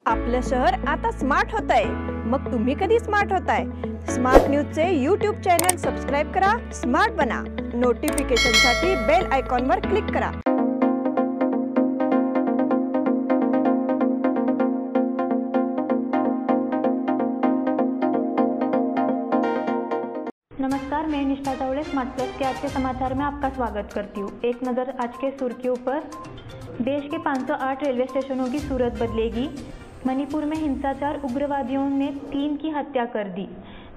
आपलं शहर आता स्मार्ट होत आहे। मग तुम्ही कधी स्मार्ट होताय? स्मार्ट न्यूजचे यूट्यूब चॅनल सबस्क्राइब करा, स्मार्ट बना। नोटिफिकेशनसाठी बेल आयकॉनवर क्लिक करा। नमस्कार, मैं निष्ठा तावड़े स्मार्ट प्लस के आज के समाचार में आपका स्वागत करती हूँ। एक नज़र आज के सुर्खियों पर। देश के 508 रेलवे स्टेशनों की सूरत बदलेगी। मणिपुर में हिंसाचार, उग्रवादियों ने 3 की हत्या कर दी।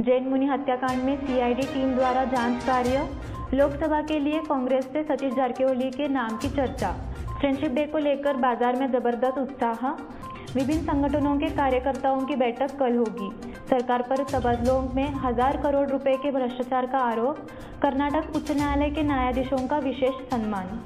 जैन मुनि हत्याकांड में सीआईडी टीम द्वारा जांच कार्य। लोकसभा के लिए कांग्रेस से सतीश जारकिहोली के नाम की चर्चा। फ्रेंडशिप डे को लेकर बाजार में जबरदस्त उत्साह। विभिन्न संगठनों के कार्यकर्ताओं की बैठक कल होगी। सरकार पर तबादलों में 1000 करोड़ रुपए के भ्रष्टाचार का आरोप। कर्नाटक उच्च न्यायालय के न्यायाधीशों का विशेष सम्मान।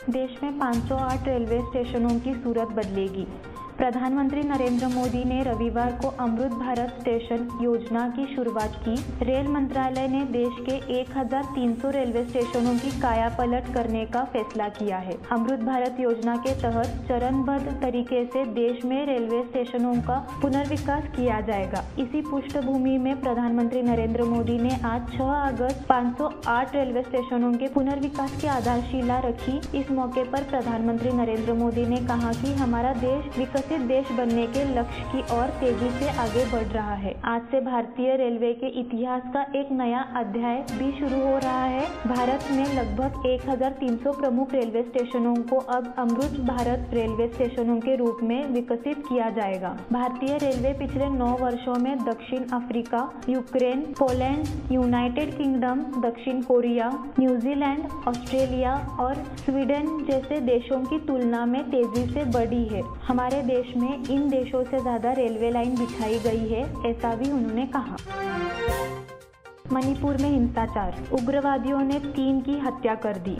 देश में 508 रेलवे स्टेशनों की सूरत बदलेगी। प्रधानमंत्री नरेंद्र मोदी ने रविवार को अमृत भारत स्टेशन योजना की शुरुआत की। रेल मंत्रालय ने देश के 1300 रेलवे स्टेशनों की काया पलट करने का फैसला किया है। अमृत भारत योजना के तहत चरणबद्ध तरीके से देश में रेलवे स्टेशनों का पुनर्विकास किया जाएगा। इसी पृष्ठभूमि में प्रधानमंत्री नरेंद्र मोदी ने आज 6 अगस्त 508 रेलवे स्टेशनों के पुनर्विकास की आधारशिला रखी। इस मौके पर प्रधानमंत्री नरेंद्र मोदी ने कहा कि हमारा देश विकसित देश बनने के लक्ष्य की ओर तेजी से आगे बढ़ रहा है। आज से भारतीय रेलवे के इतिहास का एक नया अध्याय भी शुरू हो रहा है। भारत में लगभग 1300 प्रमुख रेलवे स्टेशनों को अब अमृत भारत रेलवे स्टेशनों के रूप में विकसित किया जाएगा। भारतीय रेलवे पिछले 9 वर्षों में दक्षिण Africa, Ukraine, Poland, United kingdom, दक्षिण कोरिया, न्यूजीलैंड, ऑस्ट्रेलिया और स्वीडन जैसे देशों की तुलना में तेजी से बढ़ी है। हमारे देश में इन देशों से ज्यादा रेलवे लाइन बिछाई गई है, ऐसा भी उन्होंने कहा। मणिपुर में हिंसाचार, उग्रवादियों ने 3 की हत्या कर दी।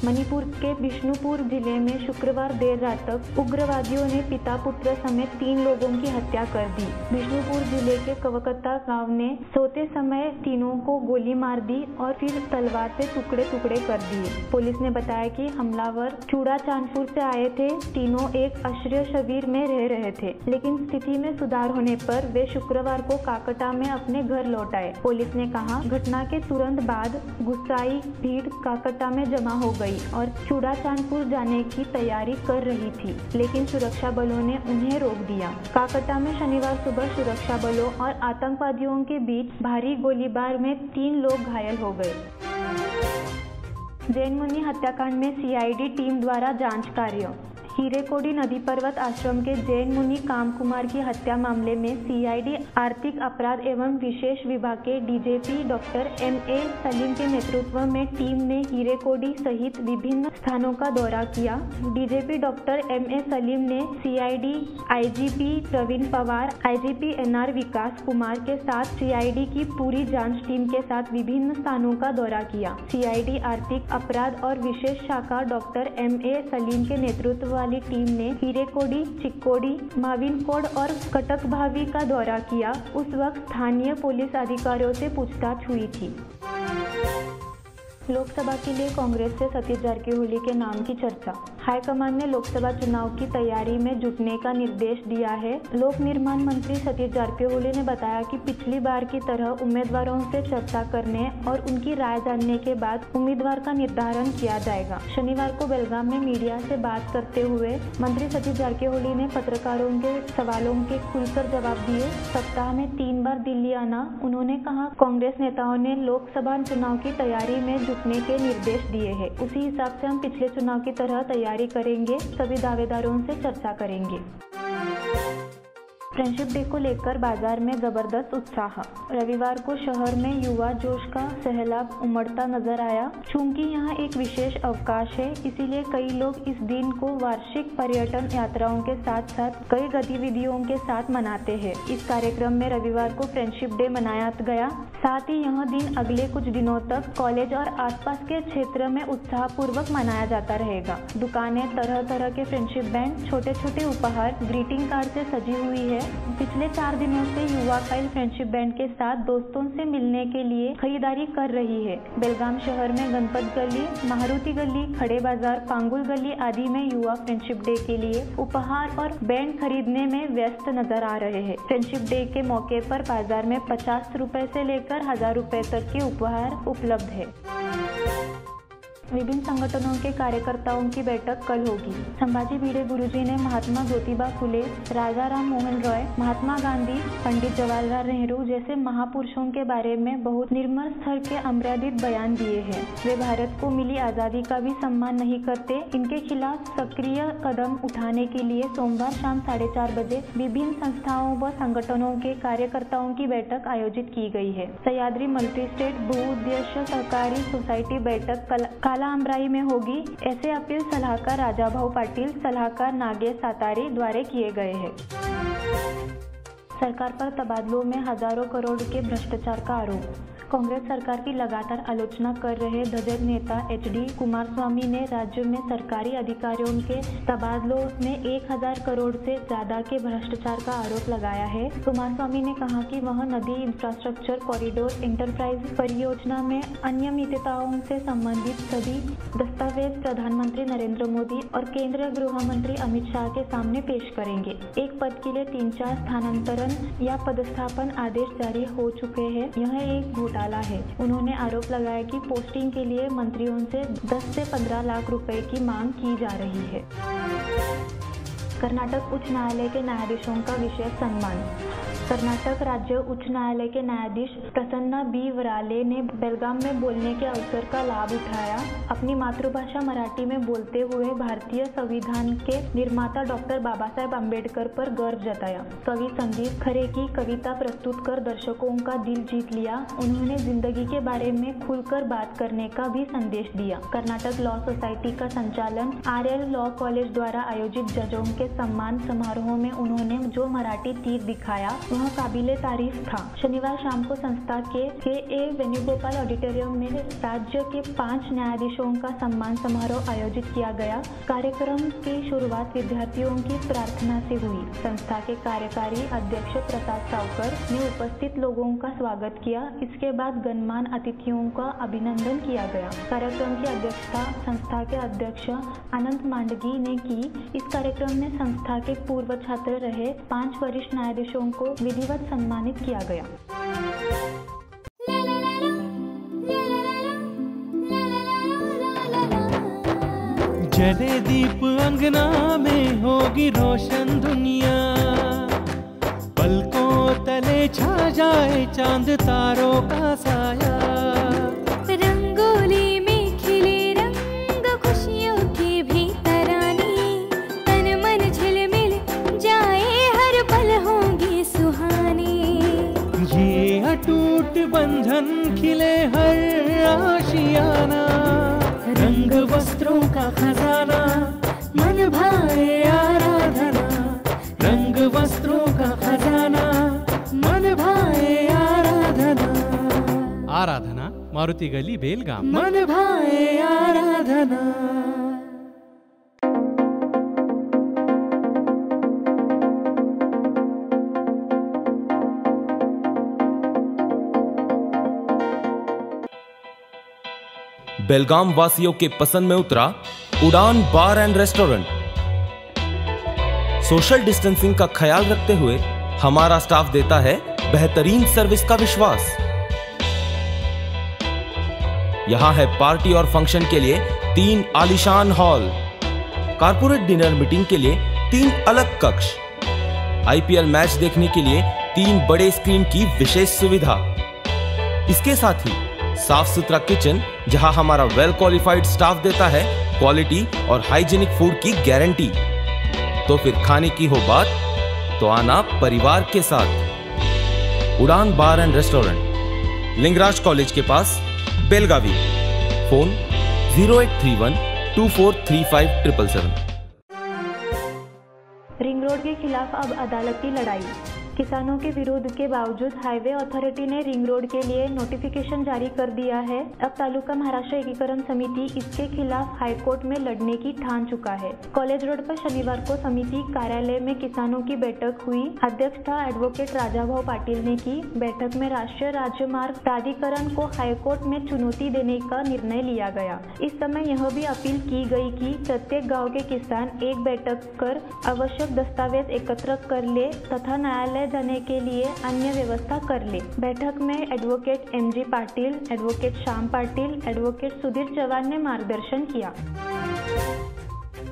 मणिपुर के बिष्णुपुर जिले में शुक्रवार देर रात तक उग्रवादियों ने पिता पुत्र समेत 3 लोगों की हत्या कर दी। बिष्णुपुर जिले के कवकत्ता गांव ने सोते समय तीनों को गोली मार दी और फिर तलवार से टुकड़े टुकड़े कर दिए। पुलिस ने बताया कि हमलावर चूड़ा चांदपुर से आए थे। तीनों एक आश्रय शिविर में रह रहे थे, लेकिन स्थिति में सुधार होने पर वे शुक्रवार को काकटा में अपने घर लौट आए। पुलिस ने कहा, घटना के तुरंत बाद गुस्साई भीड़ काकटा में जमा हो गई और चूड़ा चांदपुर जाने की तैयारी कर रही थी, लेकिन सुरक्षा बलों ने उन्हें रोक दिया। काकटा में शनिवार सुबह सुरक्षा बलों और आतंकवादियों के बीच भारी गोलीबार में 3 लोग घायल हो गए। जैन मुनि हत्याकांड में सीआईडी टीम द्वारा जांच कार्य। हीरेकोडी नदी पर्वत आश्रम के जैन मुनि काम कुमार की हत्या मामले में सीआईडी आर्थिक अपराध एवं विशेष विभाग के डीजीपी डॉक्टर एमए सलीम के नेतृत्व में टीम ने हीरेकोडी सहित विभिन्न स्थानों का दौरा किया। डीजीपी डॉक्टर एमए सलीम ने CID IGP Praveen Pawar, IGP NR Vikas Kumar के साथ सीआईडी की पूरी जांच टीम के साथ विभिन्न स्थानों का दौरा किया। सीआईडी आर्थिक अपराध और विशेष शाखा डॉक्टर एमए सलीम के नेतृत्व वाली टीम ने हीरेकोडी, चिक्कोडी, माविनकोड और कटकभावी का दौरा किया। उस वक्त स्थानीय पुलिस अधिकारियों से पूछताछ हुई थी। लोकसभा के लिए कांग्रेस से सतीश जारकिहोली के नाम की चर्चा। हाईकमान ने लोकसभा चुनाव की तैयारी में जुटने का निर्देश दिया है। लोक निर्माण मंत्री सतीश जारकिहोली ने बताया कि पिछली बार की तरह उम्मीदवारों से चर्चा करने और उनकी राय जानने के बाद उम्मीदवार का निर्धारण किया जाएगा। शनिवार को बेलगाम में मीडिया से बात करते हुए मंत्री सतीश जारकिहोली ने पत्रकारों के सवालों के खुलकर जवाब दिए। सप्ताह में 3 बार दिल्ली आना। उन्होंने कहा, कांग्रेस नेताओं ने लोकसभा चुनाव की तैयारी में जुटने के निर्देश दिए हैं। उसी हिसाब से हम पिछले चुनाव की तरह तैयारी करेंगे, सभी दावेदारों से चर्चा करेंगे। फ्रेंडशिप डे को लेकर बाजार में जबरदस्त उत्साह। रविवार को शहर में युवा जोश का सैलाब उमड़ता नजर आया। चूंकि यह एक विशेष अवकाश है, इसीलिए कई लोग इस दिन को वार्षिक पर्यटन यात्राओं के साथ साथ कई गतिविधियों के साथ मनाते हैं। इस कार्यक्रम में रविवार को फ्रेंडशिप डे मनाया गया। साथ ही यह दिन अगले कुछ दिनों तक कॉलेज और आसपास के क्षेत्र में उत्साहपूर्वक मनाया जाता रहेगा। दुकानें तरह तरह के फ्रेंडशिप बैंड, छोटे छोटे उपहार, ग्रीटिंग कार्ड से सजी हुई है। पिछले 4 दिनों से युवा काइल फ्रेंडशिप बैंड के साथ दोस्तों से मिलने के लिए खरीदारी कर रही है। बेलगाम शहर में गणपत गली, मारुति गली, खड़े बाजार, पांगुल गली आदि में युवा फ्रेंडशिप डे के लिए उपहार और बैंड खरीदने में व्यस्त नजर आ रहे हैं। फ्रेंडशिप डे के मौके पर बाजार में 50 रुपए से लेकर 1000 रुपए तक के उपहार उपलब्ध है। विभिन्न संगठनों के कार्यकर्ताओं की बैठक कल होगी। संभाजी भिड़े गुरुजी ने महात्मा ज्योतिबा फुले, राजा राम मोहन रॉय, महात्मा गांधी, पंडित जवाहरलाल नेहरू जैसे महापुरुषों के बारे में बहुत निर्मल स्तर के अमर्यादित बयान दिए हैं। वे भारत को मिली आज़ादी का भी सम्मान नहीं करते। इनके खिलाफ सक्रिय कदम उठाने के लिए सोमवार शाम 4:30 बजे विभिन्न संस्थाओं व संगठनों के कार्यकर्ताओं की बैठक आयोजित की गई है। सह्याद्री मल्टी स्टेट बहुउद्देश्य सहकारी सोसाइटी बैठक काला अमराई में होगी। ऐसे अपील सलाहकार राजाभाऊ पाटिल, सलाहकार नागेश सातारी द्वारा किए गए हैं। सरकार पर तबादलों में हजारों करोड़ के भ्रष्टाचार का आरोप। कांग्रेस सरकार की लगातार आलोचना कर रहे दिग्गज नेता HD कुमारस्वामी ने राज्य में सरकारी अधिकारियों के तबादलों में 1000 करोड़ से ज्यादा के भ्रष्टाचार का आरोप लगाया है। कुमारस्वामी ने कहा कि वह नदी इंफ्रास्ट्रक्चर कॉरिडोर एंटरप्राइज परियोजना में अनियमितताओं से संबंधित सभी दस्तावेज प्रधानमंत्री नरेंद्र मोदी और केंद्रीय गृह मंत्री अमित शाह के सामने पेश करेंगे। एक पद के लिए 3-4 स्थानांतरण या पदस्थापन आदेश जारी हो चुके हैं। यह एक घोटाला है। उन्होंने आरोप लगाया कि पोस्टिंग के लिए मंत्रियों से 10 से 15 लाख रुपए की मांग की जा रही है। कर्नाटक उच्च न्यायालय के न्यायाधीशों का विशेष सम्मान। कर्नाटक राज्य उच्च न्यायालय के न्यायाधीश प्रसन्ना B. वराले ने बेलगाम में बोलने के अवसर का लाभ उठाया। अपनी मातृभाषा मराठी में बोलते हुए भारतीय संविधान के निर्माता डॉक्टर बाबा साहेब अम्बेडकर पर गर्व जताया। कवि संदीप खरे की कविता प्रस्तुत कर दर्शकों का दिल जीत लिया। उन्होंने जिंदगी के बारे में खुलकर बात करने का भी संदेश दिया। कर्नाटक लॉ सोसाइटी का संचालन RL लॉ कॉलेज द्वारा आयोजित जजों के सम्मान समारोह में उन्होंने जो मराठी तीर दिखाया वह काबिले तारीफ था। शनिवार शाम को संस्था के KA वेणुगोपाल ऑडिटोरियम में राज्य के 5 न्यायाधीशों का सम्मान समारोह आयोजित किया गया। कार्यक्रम की शुरुआत विद्यार्थियों की प्रार्थना से हुई। संस्था के कार्यकारी अध्यक्ष प्रसाद सावकर ने उपस्थित लोगों का स्वागत किया। इसके बाद गणमान्य अतिथियों का अभिनंदन किया गया। कार्यक्रम की अध्यक्षता संस्था के अध्यक्ष अनंत मांडगी ने की। इस कार्यक्रम में संस्था के पूर्व छात्र रहे 5 वरिष्ठ न्यायाधीशों को विधिवत सम्मानित किया गया। जले दीप अंगना में होगी रोशन दुनिया, पलकों तले छा जाए चांद तारों का साया। रंगोली में खिले रंग खुशियों की भी तरानी, तन मन झिलमिल जाए हर पल होंगी सुहानी। ये अटूट बंधन खिले हर आशियाना, रंग वस्त्रों का खजाना मन भाए आराधना। रंग वस्त्रों का खजाना मन भाए आराधना। आराधना मारुति गली बेलगाम। मन भाए आराधना। बेलगाम वासियों के पसंद में उतरा उड़ान बार एंड रेस्टोरेंट। सोशल डिस्टेंसिंग का ख्याल रखते हुए हमारा स्टाफ देता है बेहतरीन सर्विस का विश्वास। यहां है पार्टी और फंक्शन के लिए 3 आलीशान हॉल, कारपोरेट डिनर मीटिंग के लिए 3 अलग कक्ष, IPL मैच देखने के लिए 3 बड़े स्क्रीन की विशेष सुविधा। इसके साथ ही साफ सुथरा किचन जहां हमारा वेल क्वालिफाइड स्टाफ देता है क्वालिटी और हाइजीनिक फूड की गारंटी। तो फिर खाने की हो बात तो आना परिवार के साथ। उड़ान बार एंड रेस्टोरेंट, लिंगराज कॉलेज के पास, बेलगावी। फोन 0831 2435 777। रिंग रोड के खिलाफ अब अदालती लड़ाई। किसानों के विरोध के बावजूद हाईवे अथॉरिटी ने रिंग रोड के लिए नोटिफिकेशन जारी कर दिया है। अब तालुका महाराष्ट्र एकीकरण समिति इसके खिलाफ हाईकोर्ट में लड़ने की ठान चुका है। कॉलेज रोड पर शनिवार को समिति कार्यालय में किसानों की बैठक हुई। अध्यक्ष था एडवोकेट राजाभाऊ पाटिल ने की। बैठक में राष्ट्रीय राजमार्ग प्राधिकरण को हाईकोर्ट में चुनौती देने का निर्णय लिया गया। इस समय यह भी अपील की गई कि प्रत्येक गाँव के किसान एक बैठक कर आवश्यक दस्तावेज एकत्र कर ले तथा न्यायालय जाने के लिए अन्य व्यवस्था कर ले। बैठक में advocate MG Patil, advocate Shyam Patil, advocate Sudhir Chauhan ने मार्गदर्शन किया।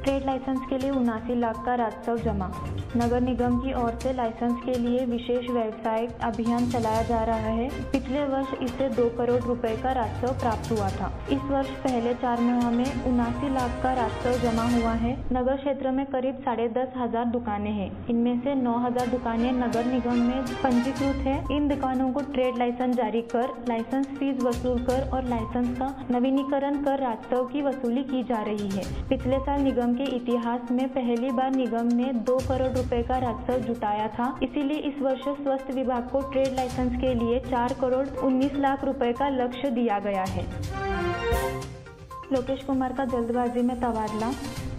ट्रेड लाइसेंस के लिए 79 लाख का राजस्व जमा। नगर निगम की ओर से लाइसेंस के लिए विशेष व्यावसायिक अभियान चलाया जा रहा है। पिछले वर्ष इसे 2 करोड़ रुपए का राजस्व प्राप्त हुआ था। इस वर्ष पहले 4 माह में 79 लाख का राजस्व जमा हुआ है। नगर क्षेत्र में करीब 10,500 दुकानें हैं। इनमें से 9,000 दुकानें नगर निगम में पंजीकृत है। इन दुकानों को ट्रेड लाइसेंस जारी कर, लाइसेंस फीस वसूल कर और लाइसेंस का नवीनीकरण कर राजस्व की वसूली की जा रही है। पिछले साल निगम के इतिहास में पहली बार निगम ने 2 करोड़ रुपए का राजस्व जुटाया था। इसीलिए इस वर्ष स्वास्थ्य विभाग को ट्रेड लाइसेंस के लिए 4 करोड़ 19 लाख रुपए का लक्ष्य दिया गया है। लोकेश कुमार का जल्दबाजी में तबादला।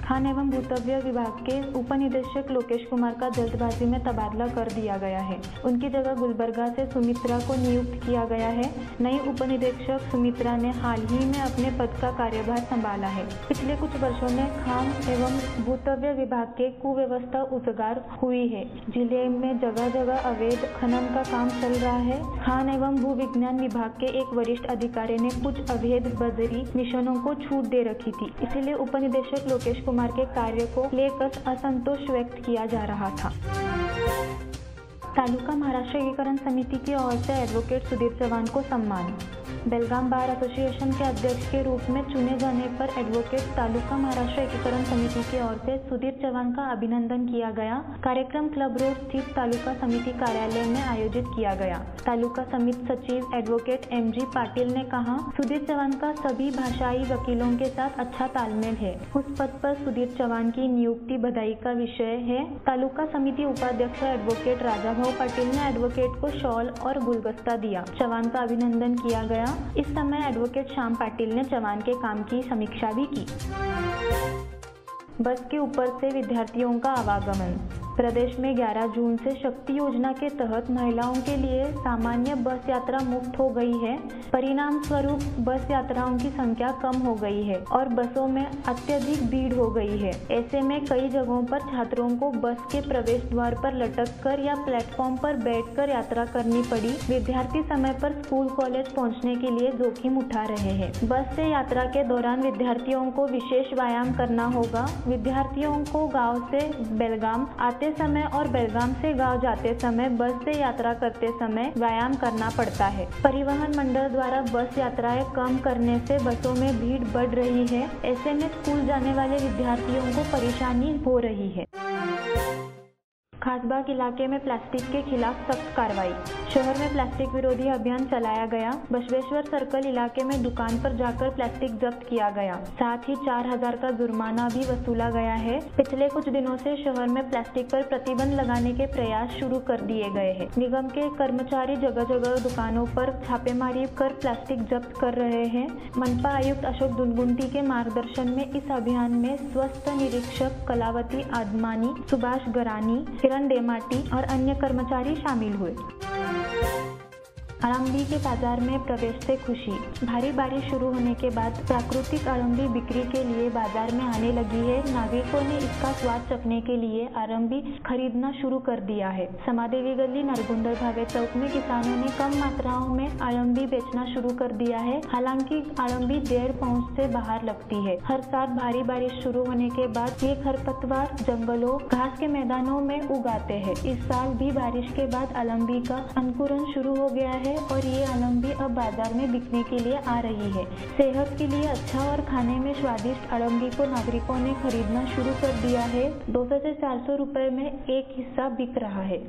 खान एवं भूतव्य विभाग के उपनिदेशक लोकेश कुमार का जल्दबाजी में तबादला कर दिया गया है। उनकी जगह गुलबर्गा से सुमित्रा को नियुक्त किया गया है। नई उपनिदेशक सुमित्रा ने हाल ही में अपने पद का कार्यभार संभाला है। पिछले कुछ वर्षों में खान एवं भूतव्य विभाग के कुव्यवस्था उजागर हुई है। जिले में जगह जगह अवैध खनन का काम चल रहा है। खान एवं भू विज्ञान विभाग के एक वरिष्ठ अधिकारी ने कुछ अवैध बजरी मिशनों को छूट दे रखी थी। इसीलिए उपनिदेशक लोकेश कुमार के कार्य को लेकर असंतोष व्यक्त किया जा रहा था। तालुका महाराष्ट्र एकीकरण समिति की ओर से एडवोकेट सुधीर चौहान को सम्मान। बेलगाम बार एसोसिएशन के अध्यक्ष के रूप में चुने जाने पर एडवोकेट तालुका महाराष्ट्र एकीकरण समिति की ओर से सुधीर चौहान का अभिनंदन किया गया। कार्यक्रम क्लब रोड स्थित तालुका समिति कार्यालय में आयोजित किया गया। तालुका समिति सचिव एडवोकेट MG पाटिल ने कहा, सुधीर चौहान का सभी भाषाई वकीलों के साथ अच्छा तालमेल है। उस पद पर सुधीर चौहान की नियुक्ति बधाई का विषय है। तालुका समिति उपाध्यक्ष एडवोकेट राजाभाऊ पाटिल ने एडवोकेट को शॉल और गुलदस्ता दिया। चौहान का अभिनंदन किया गया। इस समय एडवोकेट श्याम पाटिल ने चौहान के काम की समीक्षा भी की। बस के ऊपर से विद्यार्थियों का आवागमन। प्रदेश में 11 जून से शक्ति योजना के तहत महिलाओं के लिए सामान्य बस यात्रा मुफ्त हो गई है। परिणाम स्वरूप बस यात्राओं की संख्या कम हो गई है और बसों में अत्यधिक भीड़ हो गई है। ऐसे में कई जगहों पर छात्रों को बस के प्रवेश द्वार पर लटक कर या प्लेटफॉर्म पर बैठकर यात्रा करनी पड़ी। विद्यार्थी समय पर स्कूल कॉलेज पहुंचने के लिए जोखिम उठा रहे हैं। बस से यात्रा के दौरान विद्यार्थियों को विशेष व्यायाम करना होगा। विद्यार्थियों को गाँव से बेलगाम आते समय और बेलगाम से गांव जाते समय बस से यात्रा करते समय व्यायाम करना पड़ता है। परिवहन मंडल द्वारा बस यात्राएं कम करने से बसों में भीड़ बढ़ रही है। ऐसे में स्कूल जाने वाले विद्यार्थियों को परेशानी हो रही है। खासबाग इलाके में प्लास्टिक के खिलाफ सख्त कार्रवाई। शहर में प्लास्टिक विरोधी अभियान चलाया गया। बसवेश्वर सर्कल इलाके में दुकान पर जाकर प्लास्टिक जब्त किया गया। साथ ही 4,000 का जुर्माना भी वसूला गया है। पिछले कुछ दिनों से शहर में प्लास्टिक पर प्रतिबंध लगाने के प्रयास शुरू कर दिए गए हैं। निगम के कर्मचारी जगह जगह दुकानों पर छापेमारी कर प्लास्टिक जब्त कर रहे हैं। मनपा आयुक्त अशोक दुनगुंटी के मार्गदर्शन में इस अभियान में स्वास्थ्य निरीक्षक कलावती आदमानी, सुभाष गरानी, किरण डेमाटी और अन्य कर्मचारी शामिल हुए। अड़म्बी के बाजार में प्रवेश से खुशी। भारी बारिश शुरू होने के बाद प्राकृतिक अड़म्बी बिक्री के लिए बाजार में आने लगी है। नागरिकों ने इसका स्वाद चखने के लिए अड़म्बी खरीदना शुरू कर दिया है। समादेवी गली नरगुंडर भावे चौक में किसानों ने कम मात्राओं में अड़म्बी बेचना शुरू कर दिया है। हालांकि अड़म्बी देर पहुंच से बाहर लगती है। हर साल भारी बारिश शुरू होने के बाद ये खरपतवार जंगलों, घास के मैदानों में उगाते हैं। इस साल भी बारिश के बाद अड़म्बी का अंकुरण शुरू हो गया है। है और ये आलम भी अब बाजार में बिकने के लिए आ रही है। सेहत के लिए अच्छा और खाने में स्वादिष्ट अड़ंगी को नागरिकों ने खरीदना शुरू कर दिया है। 200 से 400 रुपए में एक हिस्सा बिक रहा है।